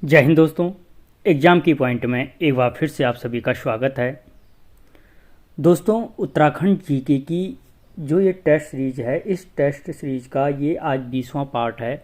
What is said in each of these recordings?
जय हिंद दोस्तों। एग्ज़ाम की पॉइंट में एक बार फिर से आप सभी का स्वागत है। दोस्तों, उत्तराखंड जीके की जो ये टेस्ट सीरीज है, इस टेस्ट सीरीज का ये आज 20वां पार्ट है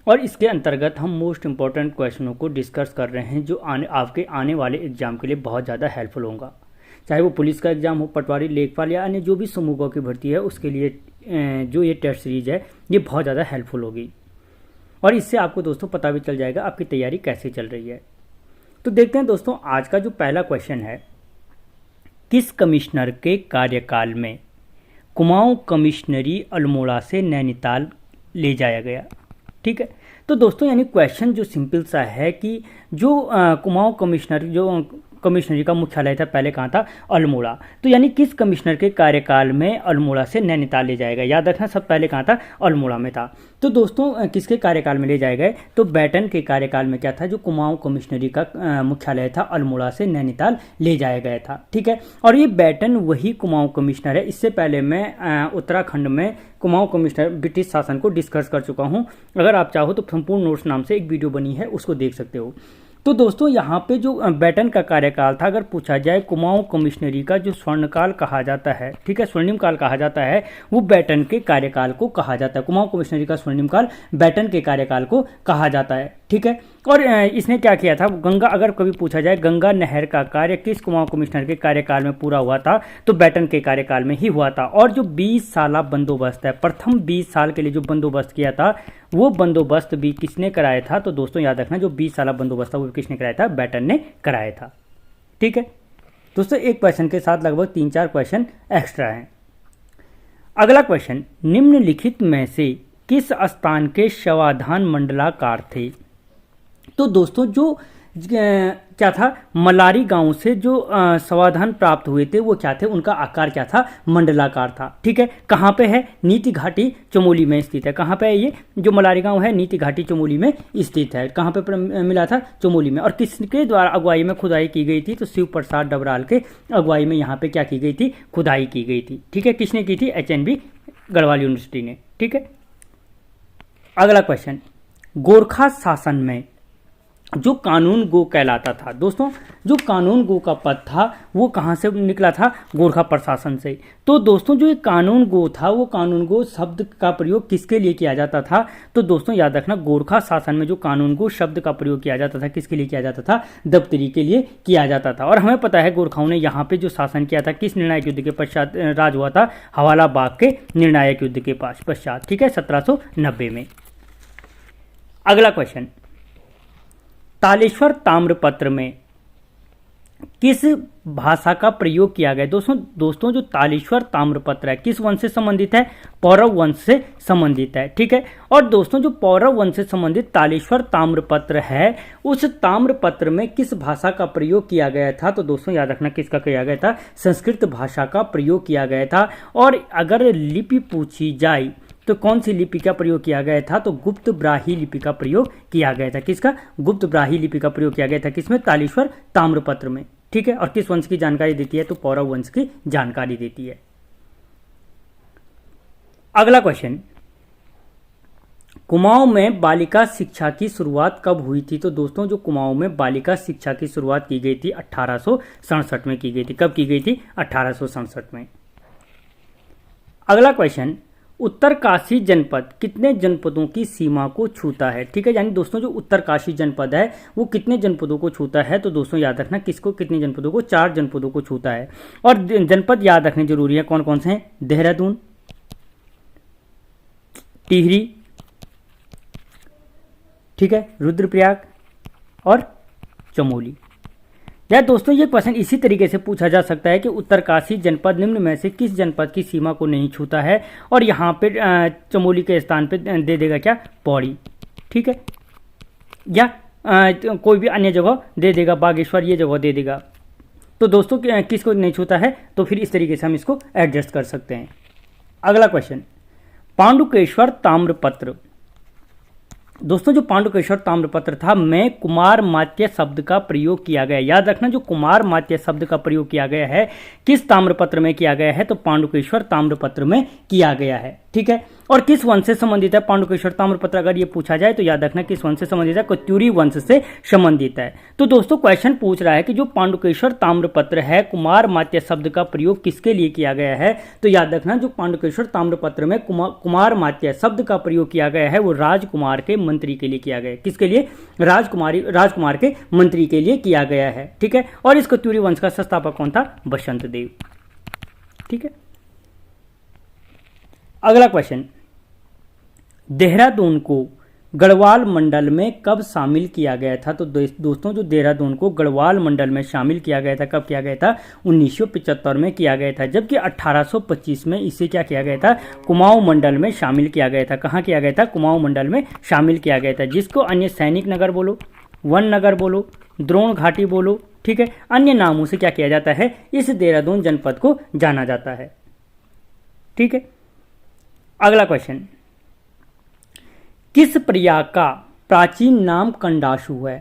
और इसके अंतर्गत हम मोस्ट इम्पॉर्टेंट क्वेश्चनों को डिस्कस कर रहे हैं जो आपके आने वाले एग्ज़ाम के लिए बहुत ज़्यादा हेल्पफुल होगा। चाहे वो पुलिस का एग्ज़ाम हो, पटवारी, लेखपाल या अन्य जो भी समूहों की भर्ती है, उसके लिए जो ये टेस्ट सीरीज है ये बहुत ज़्यादा हेल्पफुल होगी और इससे आपको दोस्तों पता भी चल जाएगा आपकी तैयारी कैसे चल रही है। तो देखते हैं दोस्तों, आज का जो पहला क्वेश्चन है, किस कमिश्नर के कार्यकाल में कुमाऊं कमिश्नरी अल्मोड़ा से नैनीताल ले जाया गया। ठीक है, तो दोस्तों यानी क्वेश्चन जो सिंपल सा है कि जो कुमाऊं कमिश्नरी का मुख्यालय था पहले कहाँ था, अल्मोड़ा। तो यानी किस कमिश्नर के कार्यकाल में अल्मोड़ा से नैनीताल ले जाएगा। याद रखना, सब पहले कहाँ था, अल्मोड़ा में था। तो दोस्तों किसके कार्यकाल में ले जाए गए, तो बैटन के कार्यकाल में क्या था, जो कुमाऊं कमिश्नरी का मुख्यालय था अल्मोड़ा से नैनीताल ले जाया गया था। ठीक है, और ये बैटन वही कुमाऊं कमिश्नर है। इससे पहले मैं उत्तराखंड में कुमाऊं कमिश्नर ब्रिटिश शासन को डिस्कस कर चुका हूँ। अगर आप चाहो तो संपूर्ण नोट्स नाम से एक वीडियो बनी है, उसको देख सकते हो। तो दोस्तों यहाँ पे जो बैटन का कार्यकाल था, अगर पूछा जाए कुमाऊं कमिश्नरी का जो स्वर्णकाल कहा जाता है, ठीक है, स्वर्णिम काल कहा जाता है, वो बैटन के कार्यकाल को कहा जाता है। कुमाऊं कमिश्नरी का स्वर्णिम काल बैटन के कार्यकाल को कहा जाता है। ठीक है, और इसने क्या किया था, गंगा, अगर कभी पूछा जाए गंगा नहर का कार्य किस कुमाऊं कमिश्नर के कार्यकाल में पूरा हुआ था, तो बैटन के कार्यकाल में ही हुआ था। और जो 20 साल बंदोबस्त है, प्रथम 20 साल के लिए जो बंदोबस्त किया था, वो बंदोबस्त भी किसने कराया था, तो दोस्तों याद रखना, जो 20 साल बंदोबस्त था वो किसने कराया था, बैटन ने कराया था। ठीक है दोस्तों, एक क्वेश्चन के साथ लगभग 3-4 क्वेश्चन एक्स्ट्रा हैं। अगला क्वेश्चन, निम्नलिखित में से किस स्थान के शवाधान मंडलाकार थे। तो दोस्तों जो क्या था, मलारी गांव से जो समाधान प्राप्त हुए थे वो क्या थे, उनका आकार क्या था, मंडलाकार था। ठीक है, कहाँ पे है, नीति घाटी चमोली में स्थित है। कहाँ पे है ये जो मलारी गांव है, नीति घाटी चमोली में स्थित है। कहाँ पे मिला था, चमोली में। और किसके द्वारा अगुवाई में खुदाई की गई थी, तो शिव प्रसाद डबराल के अगुवाई में यहाँ पे क्या की गई थी, खुदाई की गई थी। ठीक है, किसने की थी, HNB गढ़वाल यूनिवर्सिटी ने। ठीक है, अगला क्वेश्चन, गोरखा शासन में जो कानून गो कहलाता था, दोस्तों जो कानून गो का पद था वो कहाँ से निकला था, गोरखा प्रशासन से। तो दोस्तों जो ये कानून गो था, वो कानून गो शब्द का प्रयोग किसके लिए किया जाता था, तो दोस्तों याद रखना, गोरखा शासन में जो कानून गो शब्द का प्रयोग किया जाता था, किसके लिए किया जाता था, दफ्तरी के लिए किया जाता था। और हमें पता है गोरखाओं ने यहाँ पे जो शासन किया था, किस निर्णायक युद्ध के पश्चात राज हुआ था, हवाला बाग के निर्णायक युद्ध के पश्चात। ठीक है, 1790 में। अगला क्वेश्चन, तालेश्वर ताम्रपत्र में किस भाषा का प्रयोग किया गया। दोस्तों जो तालेश्वर ताम्रपत्र है, किस वंश से संबंधित है, पौरव वंश से संबंधित है। ठीक है, और दोस्तों जो पौरव वंश से संबंधित तालेश्वर ताम्रपत्र है, उस ताम्रपत्र में किस भाषा का प्रयोग किया गया था, तो दोस्तों याद रखना, किसका किया गया था, संस्कृत भाषा का प्रयोग किया गया था। और अगर लिपि पूछी जाए तो कौन सी लिपि का प्रयोग किया गया था, तो गुप्त ब्राही लिपि का प्रयोग किया गया था। किसका, गुप्त ब्राही लिपि का प्रयोग किया गया था, किसमें, तालेश्वर ताम्रपत्र में। ठीक है, और किस वंश की जानकारी देती है, तो पौरव वंश की जानकारी देती है। अगला क्वेश्चन, कुमाऊं में बालिका शिक्षा की शुरुआत कब हुई थी। तो दोस्तों जो कुमाऊं में बालिका शिक्षा की शुरुआत की गई थी 1867 में की गई थी। कब की गई थी, 1867 में। अगला क्वेश्चन, उत्तरकाशी जनपद कितने जनपदों की सीमा को छूता है। ठीक है, यानी दोस्तों जो उत्तरकाशी जनपद है वो कितने जनपदों को छूता है, तो दोस्तों याद रखना, किसको, कितने जनपदों को, 4 जनपदों को छूता है। और जनपद याद रखने जरूरी है, कौन कौन से हैं, देहरादून, टिहरी, ठीक है, रुद्रप्रयाग और चमोली। या दोस्तों ये क्वेश्चन इसी तरीके से पूछा जा सकता है कि उत्तरकाशी जनपद निम्न में से किस जनपद की सीमा को नहीं छूता है, और यहाँ पे चमोली के स्थान पे दे देगा क्या, पौड़ी। ठीक है, या कोई भी अन्य जगह दे देगा, बागेश्वर ये जगह दे देगा। तो दोस्तों किसको नहीं छूता है, तो फिर इस तरीके से हम इसको एडजस्ट कर सकते हैं। अगला क्वेश्चन, पांडुकेश्वर ताम्रपत्र। दोस्तों जो पांडुकेश्वर ताम्रपत्र था में कुमार मात्य शब्द का प्रयोग किया गया। याद रखना, जो कुमार मात्य शब्द का प्रयोग किया गया है किस ताम्रपत्र में किया गया है, तो पांडुकेश्वर ताम्रपत्र में किया गया है। ठीक है, और किस वंश से संबंधित है पांडुकेश्वर ताम्रपत्र, अगर ये पूछा जाए तो याद रखना किस वंश से संबंधित है, कत्यूरी वंश से संबंधित है। तो दोस्तों क्वेश्चन पूछ रहा है कि जो पांडुकेश्वर ताम्रपत्र है, कुमार मात्य शब्द का प्रयोग किसके लिए किया गया है, तो याद रखना जो पांडुकेश्वर ताम्रपत्र में कुमार मात्य शब्द का प्रयोग किया गया है वो राजकुमार के मंत्री के लिए किया गया है। किसके लिए, राजकुमार के मंत्री के लिए किया गया है। ठीक है, और इस कत्यूरी वंश का संस्थापक कौन था, बसंत देव। ठीक है, अगला क्वेश्चन, देहरादून को गढ़वाल मंडल में कब शामिल किया गया था। तो दोस्तों जो देहरादून को गढ़वाल मंडल में शामिल किया गया था, कब किया गया था, 1975 में किया गया था। जबकि 1825 में इसे क्या किया गया था, कुमाऊं मंडल में शामिल किया गया था। कहाँ किया गया था, कुमाऊं मंडल में शामिल किया गया था, जिसको अन्य सैनिक नगर बोलो, वन नगर बोलो, द्रोण घाटी बोलो। ठीक है, अन्य नामों से क्या किया जाता है, इस देहरादून जनपद को जाना जाता है। ठीक है, अगला क्वेश्चन, किस प्रयाग का प्राचीन नाम कंडाशु है।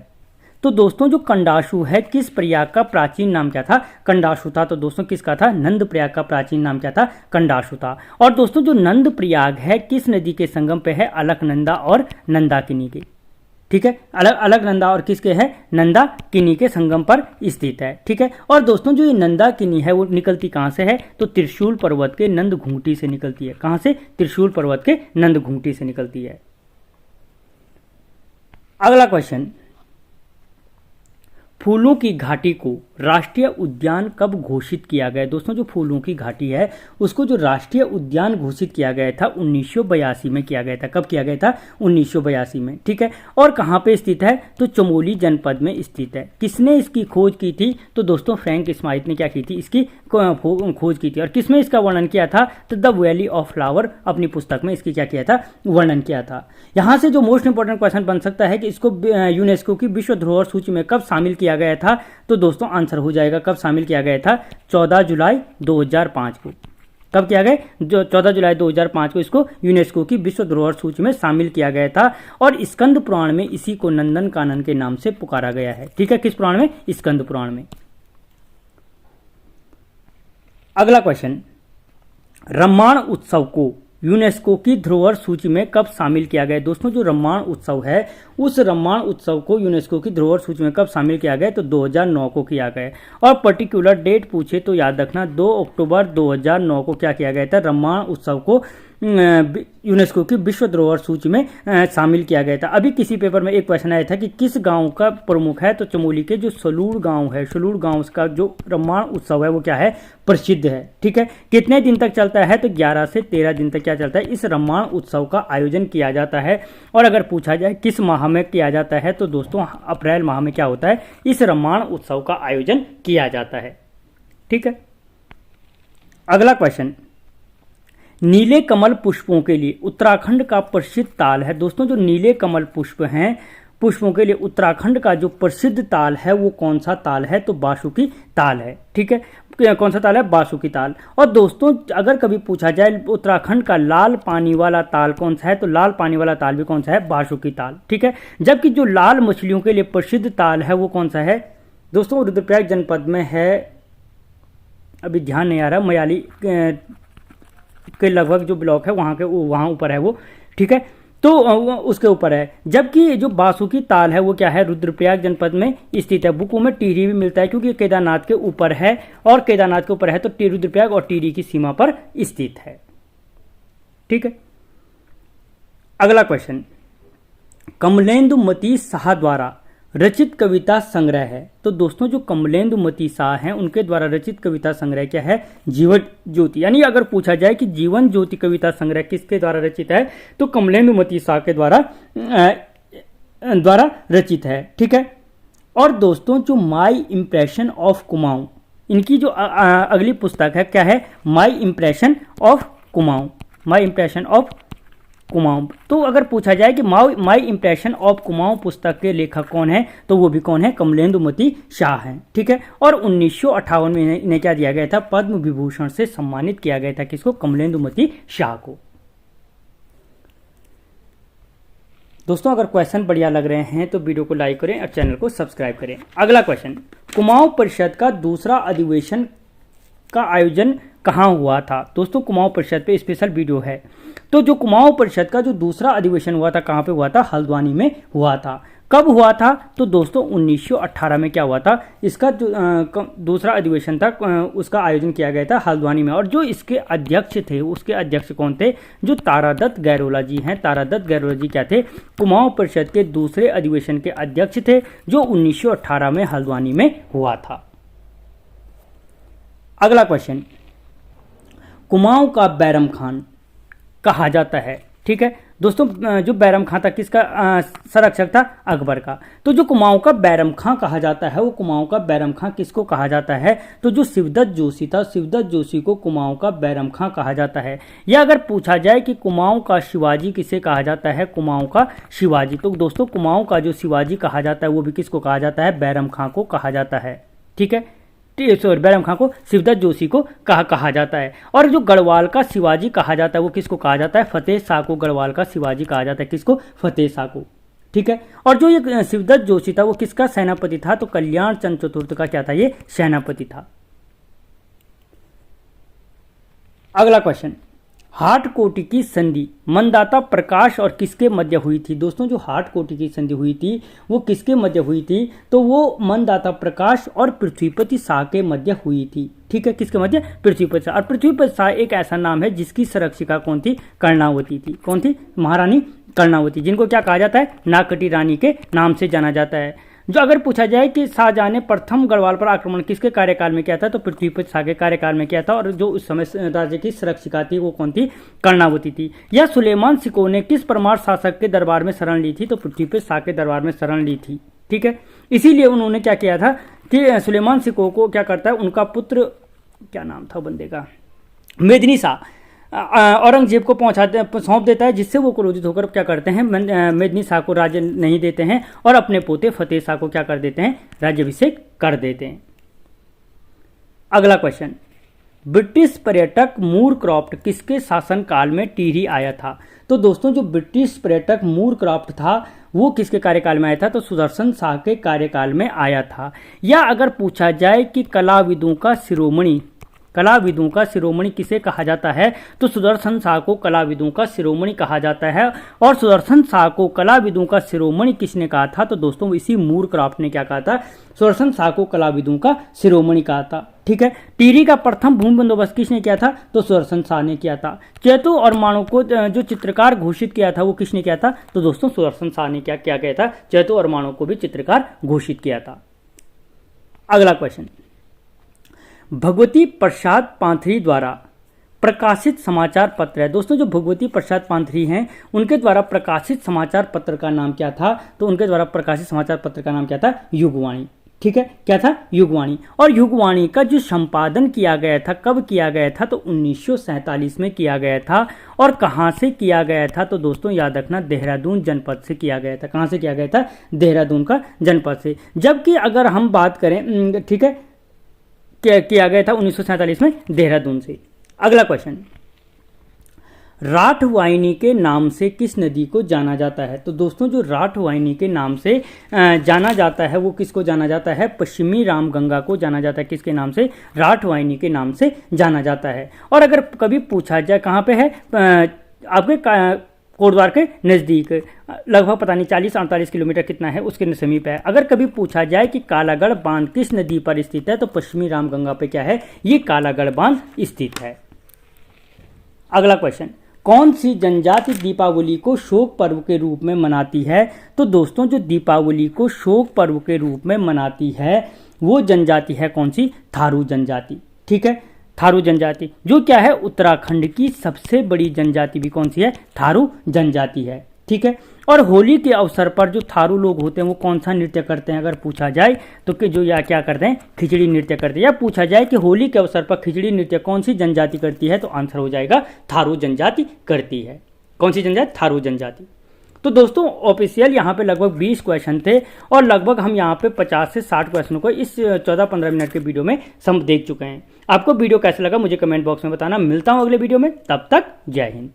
तो दोस्तों जो कंडाशु है, किस प्रयाग का प्राचीन नाम क्या था, कंडाशु था। तो दोस्तों किसका था, नंद प्रयाग का प्राचीन नाम क्या था, कंडाशु था। और दोस्तों जो नंद प्रयाग है किस नदी के संगम पे है, अलकनंदा और नंदाकिनी के। ठीक है, अलकनंदा और किसके है, नंदाकिनी के संगम पर स्थित है। ठीक है, और दोस्तों जो ये नंदाकिनी है वो निकलती कहाँ से है, तो त्रिशूल पर्वत के नंद घूंटी से निकलती है। कहाँ से, त्रिशूल पर्वत के नंद घूंटी से निकलती है। अगला क्वेश्चन, फूलों की घाटी को राष्ट्रीय उद्यान कब घोषित किया गया। दोस्तों जो फूलों की घाटी है उसको जो राष्ट्रीय उद्यान घोषित किया गया था 1982 में किया गया था। कब किया गया था, 1982 में। ठीक है, और कहाँ पे स्थित है, तो चमोली जनपद में स्थित है। किसने इसकी खोज की थी, तो दोस्तों फ्रैंक स्माइथ ने क्या की थी, इसकी खोज की थी। और किसमें इसका वर्णन किया था, तो द वैली ऑफ फ्लावर अपनी पुस्तक में इसकी क्या किया था, वर्णन किया था। यहाँ से जो मोस्ट इंपॉर्टेंट क्वेश्चन बन सकता है कि इसको यूनेस्को की विश्व धरोहर सूची में कब शामिल किया गया था, तो दोस्तों आंसर हो जाएगा कब शामिल किया गया था, 14 जुलाई 2005 को। कब किया गया, जो 14 जुलाई 2005 को इसको यूनेस्को की विश्व धरोहर सूची में शामिल किया गया था। और स्कंद पुराण में इसी को नंदन कानन के नाम से पुकारा गया है। ठीक है, किस पुराण में, स्कंद पुराण में। अगला क्वेश्चन, रामायण उत्सव को यूनेस्को की धरोहर सूची में कब शामिल किया गया। दोस्तों जो रामायण उत्सव है उस रामायण उत्सव को यूनेस्को की धरोहर सूची में कब शामिल किया गया, तो 2009 को किया गया। और पर्टिकुलर डेट पूछे तो याद रखना 2 अक्टूबर 2009 को क्या किया गया था, रामायण उत्सव को यूनेस्को की विश्व धरोहर सूची में शामिल किया गया था। अभी किसी पेपर में एक क्वेश्चन आया था कि किस गांव का प्रमुख है, तो चमोली के जो सलूड़ गांव है, सलूड़ गांव का जो रामायण उत्सव है वो क्या है, प्रसिद्ध है। ठीक है, कितने दिन तक चलता है, तो 11 से 13 दिन तक क्या चलता है, इस रामायण उत्सव का आयोजन किया जाता है। और अगर पूछा जाए किस माह में किया जाता है, तो दोस्तों अप्रैल माह में क्या होता है, इस रामायण उत्सव का आयोजन किया जाता है। ठीक है, अगला क्वेश्चन, नीले कमल पुष्पों के लिए उत्तराखंड का प्रसिद्ध ताल है। दोस्तों जो नीले कमल पुष्प हैं, पुष्पों के लिए उत्तराखंड का जो प्रसिद्ध ताल है वो कौन सा ताल है, तो बासुकी ताल है। ठीक है, कौन सा ताल है, बासुकी ताल। और दोस्तों अगर कभी पूछा जाए उत्तराखंड का लाल पानी वाला ताल कौन सा है, तो लाल पानी वाला ताल भी कौन सा है, बासुकी ताल। ठीक है, जबकि जो लाल मछलियों के लिए प्रसिद्ध ताल है वो कौन सा है, दोस्तों रुद्रप्रयाग जनपद में है, अभी ध्यान नहीं आ रहा, मयाली के लगभग जो ब्लॉक है वहाँ ऊपर है वो। ठीक है, तो उसके ऊपर है। जबकि जो बासुकी ताल है वो क्या है, रुद्रप्रयाग जनपद में स्थित है। बुकों में टिहरी भी मिलता है क्योंकि केदारनाथ के ऊपर है, और केदारनाथ के ऊपर है तो रुद्रप्रयाग और टिहरी की सीमा पर स्थित है। ठीक है, अगला क्वेश्चन, कमलेंदुमती शाह द्वारा रचित कविता संग्रह है। तो दोस्तों जो कमलेंदुमती शाह हैं उनके द्वारा रचित कविता संग्रह क्या है, जीवन ज्योति। यानी अगर पूछा जाए कि जीवन ज्योति कविता संग्रह किसके द्वारा रचित है, तो कमलेंदुमती शाह के द्वारा रचित है। ठीक है, और दोस्तों जो माई इम्प्रेशन ऑफ कुमाऊं, इनकी जो अगली पुस्तक है क्या है, my impression of Kumaon, my impression of Kumaon. तो अगर पूछा जाए कि माई इम्प्रेशन ऑफ कुमाऊं पुस्तक के लेखक कौन है, तो वो भी कौन है, कमलेंदुमती शाह हैं। ठीक है, और 1958 में इन्हें क्या दिया गया था, पद्म विभूषण से सम्मानित किया गया था। किसको, कमलेंदुमती शाह को। दोस्तों अगर क्वेश्चन बढ़िया लग रहे हैं तो वीडियो को लाइक करें और चैनल को सब्सक्राइब करें। अगला क्वेश्चन, कुमाऊं परिषद का दूसरा अधिवेशन का आयोजन कहाँ हुआ था। दोस्तों कुमाऊं परिषद पे स्पेशल वीडियो है। तो जो कुमाऊं परिषद का जो दूसरा अधिवेशन हुआ था कहाँ पे हुआ था? हल्द्वानी में हुआ था। कब हुआ था? तो दोस्तों 1918 में क्या हुआ था? इसका जो दूसरा अधिवेशन था उसका आयोजन किया गया था हल्द्वानी में। और जो इसके अध्यक्ष थे, उसके अध्यक्ष कौन थे? जो तारादत्त गैरोला जी हैं। तारादत्त गैरोला जी क्या थे? कुमाऊं परिषद के दूसरे अधिवेशन के अध्यक्ष थे, जो 1918 में हल्द्वानी में हुआ था। अगला क्वेश्चन, कुमाऊं का बैरम खान कहा जाता है। ठीक है दोस्तों, जो बैरम खां था किसका संरक्षक था? अकबर का। तो जो कुमाऊं का बैरम खां कहा जाता है, वो कुमाऊं का बैरम खां किसको कहा जाता है? तो जो शिवदत्त जोशी था, शिवदत्त जोशी को कुमाऊं का बैरम खां कहा जाता है। या अगर पूछा जाए कि कुमाऊं का शिवाजी किसे कहा जाता है? कुमाऊं का शिवाजी। तो दोस्तों कुमाऊं का जो शिवाजी कहा जाता है वो भी किसको कहा जाता है? बैरम खां को कहा जाता है। ठीक है, बैरम खां को शिवदत्त जोशी को कहा जाता है। और जो गढ़वाल का शिवाजी कहा जाता है वो किसको कहा जाता है? फतेह शाह को गढ़वाल का शिवाजी कहा जाता है। किसको? फतेह शाह को। ठीक है, और जो ये शिवदत्त जोशी था वो किसका सेनापति था? तो कल्याण चंद्र चतुर्थ का क्या था? ये सेनापति था। अगला क्वेश्चन, हाटकोटी की संधि मनदाता प्रकाश और किसके मध्य हुई थी? दोस्तों जो हाटकोटी की संधि हुई थी वो किसके मध्य हुई थी? तो वो मनदाता प्रकाश और पृथ्वीपति शाह के मध्य हुई थी। ठीक है, किसके मध्य? पृथ्वीपति शाह। और पृथ्वीपति शाह एक ऐसा नाम है जिसकी संरक्षिका कौन थी? कर्णावती थी। कौन थी? महारानी कर्णावती, जिनको क्या कहा जाता है? नागकटी रानी के नाम से जाना जाता है। जो अगर पूछा जाए कि शाहजहां ने प्रथम गढ़वाल पर आक्रमण किसके कार्यकाल में किया था? तो पृथ्वीपति शाह के कार्यकाल में किया था। और जो उस समय राज्य की संरक्षिका थी वो कौन थी? कर्णावती थी। या सुलेमान सिकोह ने किस परमार शासक के दरबार में शरण ली थी? तो पृथ्वीपति शाह के दरबार में शरण ली थी। ठीक है, इसीलिए उन्होंने क्या किया था कि सुलेमान सिकोह को क्या करता है, उनका पुत्र, क्या नाम था बंदे का, मेदिनी शाह, औरंगजेब को सौंप देता है, जिससे वो क्रोधित होकर क्या करते हैं? मेदिनी शाह को राज्य नहीं देते हैं और अपने पोते फतेह शाह को क्या कर देते हैं? राज्याभिषेक कर देते हैं। अगला क्वेश्चन, ब्रिटिश पर्यटक मूरक्रॉफ्ट किसके शासनकाल में टिहरी आया था? तो दोस्तों जो ब्रिटिश पर्यटक मूरक्रॉफ्ट था वो किसके कार्यकाल में आया था? तो सुदर्शन शाह के कार्यकाल में आया था। या अगर पूछा जाए कि कलाविदों का शिरोमणि किसे कहा जाता है? तो सुदर्शन शाह को कलाविदों का शिरोमणि कहा जाता है। और सुदर्शन शाह को कलाविदों का शिरोमणि किसने कहा था? तो दोस्तों इसी मूरक्रॉफ्ट ने क्या कहा था? सुदर्शन शाह को कलाविदों का शिरोमणि कहा था। ठीक है, टिहरी का प्रथम भूमि बंदोबस्त किसने किया था? तो सुदर्शन शाह ने किया था। चेतु और माणो को जो चित्रकार घोषित किया था वो किसने किया था? तो दोस्तों सुदर्शन शाह ने क्या किया गया था? चेतु और माणो को भी चित्रकार घोषित किया था। अगला क्वेश्चन, भगवती प्रसाद पांथरी द्वारा प्रकाशित समाचार पत्र है। दोस्तों जो भगवती प्रसाद पांथरी हैं उनके द्वारा प्रकाशित समाचार पत्र का नाम क्या था? तो उनके द्वारा प्रकाशित समाचार पत्र का नाम क्या था? युगवाणी। ठीक है, क्या था? युगवाणी। और युगवाणी का जो संपादन किया गया था, कब किया गया था? तो 1947 में किया गया था। और कहाँ से किया गया था? तो दोस्तों याद रखना, देहरादून जनपद से किया गया था। कहाँ से किया गया था? देहरादून का जनपद से। जबकि अगर हम बात करें, ठीक है, किया गया था 1947 में देहरादून से। अगला क्वेश्चन, राठवाहिनी के नाम से किस नदी को जाना जाता है? तो दोस्तों जो राठवाहिनी के नाम से जाना जाता है वो किसको जाना जाता है? पश्चिमी रामगंगा को जाना जाता है। किसके नाम से? राठवाहिनी के नाम से जाना जाता है। और अगर कभी पूछा जाए कहाँ पे है, आपके कोटद्वार के नज़दीक, लगभग पता नहीं 40-48 किलोमीटर कितना है उसके समीप है। अगर कभी पूछा जाए कि कालागढ़ बांध किस नदी पर स्थित है? तो पश्चिमी रामगंगा पे क्या है? ये कालागढ़ बांध स्थित है। अगला क्वेश्चन, कौन सी जनजाति दीपावली को शोक पर्व के रूप में मनाती है? तो दोस्तों जो दीपावली को शोक पर्व के रूप में मनाती है वो जनजाति है कौन सी? थारू जनजाति। ठीक है, थारू जनजाति, जो क्या है उत्तराखंड की सबसे बड़ी जनजाति भी कौन सी है? थारू जनजाति है। ठीक है, और होली के अवसर पर जो थारू लोग होते हैं वो कौन सा नृत्य करते हैं? अगर पूछा जाए तो कि जो या क्या करते हैं? खिचड़ी नृत्य करते हैं। या पूछा जाए कि होली के अवसर पर खिचड़ी नृत्य कौन सी जनजाति करती है? तो आंसर हो जाएगा थारू जनजाति करती है। कौन सी जनजाति? थारू जनजाति। तो दोस्तों ऑफिशियल यहाँ पे लगभग 20 क्वेश्चन थे और लगभग हम यहाँ पे 50 से 60 क्वेश्चनों को इस 14-15 मिनट के वीडियो में देख चुके हैं। आपको वीडियो कैसा लगा मुझे कमेंट बॉक्स में बताना। मिलता हूँ अगले वीडियो में, तब तक जय हिंद।